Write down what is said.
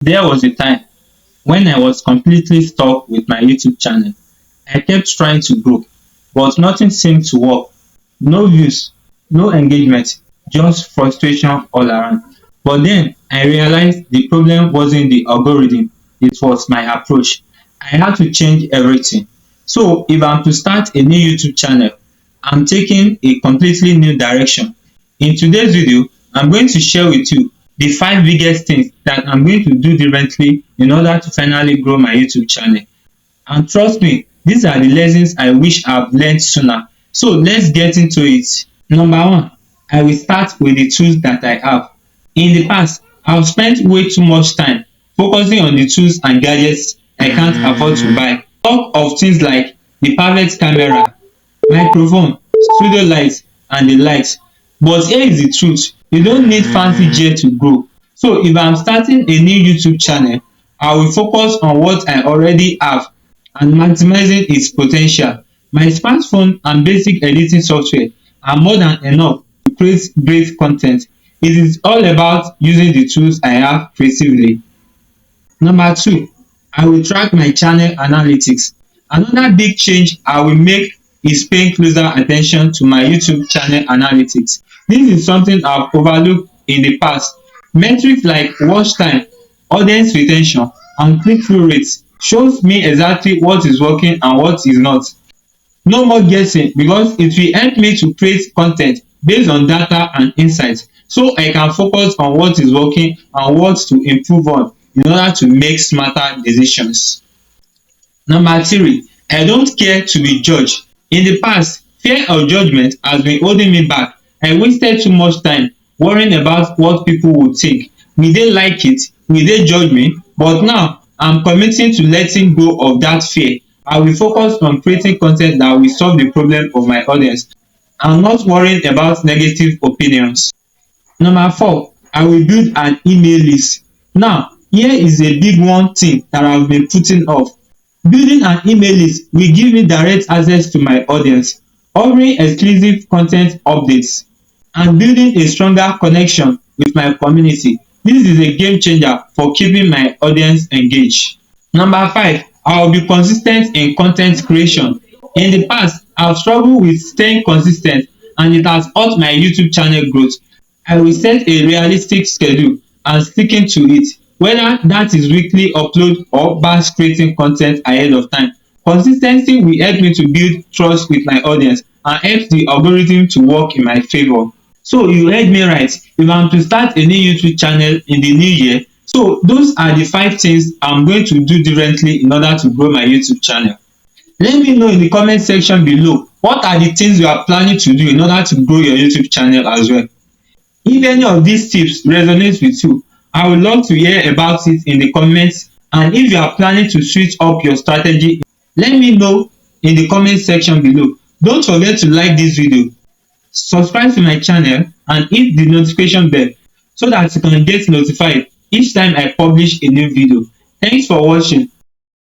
There was a time when I was completely stuck with my YouTube channel. I kept trying to grow, but nothing seemed to work. No views, no engagement, just frustration all around. But then I realized the problem wasn't the algorithm, it was my approach. I had to change everything. So if I'm to start a new YouTube channel, I'm taking a completely new direction. In today's video, I'm going to share with you the 5 biggest things that I'm going to do differently in order to finally grow my YouTube channel. And trust me, these are the lessons I wish I've learned sooner. So let's get into it. Number one, I will start with the tools that I have. In the past, I've spent way too much time focusing on the tools and gadgets I can't afford to buy. Talk of things like the perfect camera, microphone, studio lights, and the likes. But here is the truth, you don't need fancy gear to grow. So if I'm starting a new YouTube channel, I will focus on what I already have and maximizing its potential. My smartphone and basic editing software are more than enough to create great content. It is all about using the tools I have creatively. Number two, I will track my channel analytics. Another big change I will make is paying closer attention to my YouTube channel analytics. This is something I've overlooked in the past. Metrics like watch time, audience retention, and click-through rates shows me exactly what is working and what is not. No more guessing because it will help me to create content based on data and insights so I can focus on what is working and what to improve on in order to make smarter decisions. Number three, I don't care to be judged. In the past, fear of judgment has been holding me back. I wasted too much time worrying about what people would think. Will they like it? Will they judge me? But now, I'm committing to letting go of that fear. I will focus on creating content that will solve the problem of my audience and not worrying about negative opinions. Number four, I will build an email list. Now, here is a big one thing that I've been putting off. Building an email list will give me direct access to my audience, offering exclusive content updates, and building a stronger connection with my community. This is a game changer for keeping my audience engaged. Number five, I will be consistent in content creation. In the past, I've struggled with staying consistent and it has hurt my YouTube channel growth. I will set a realistic schedule and sticking to it, whether that is weekly upload or batch creating content ahead of time. Consistency will help me to build trust with my audience and help the algorithm to work in my favor. So you heard me right. If I'm to start a new YouTube channel in the new year, so those are the 5 things I'm going to do differently in order to grow my YouTube channel. Let me know in the comment section below what are the things you are planning to do in order to grow your YouTube channel as well. If any of these tips resonate with you, I would love to hear about it in the comments, and if you are planning to switch up your strategy, let me know in the comment section below. Don't forget to like this video, subscribe to my channel and hit the notification bell so that you can get notified each time I publish a new video. Thanks for watching.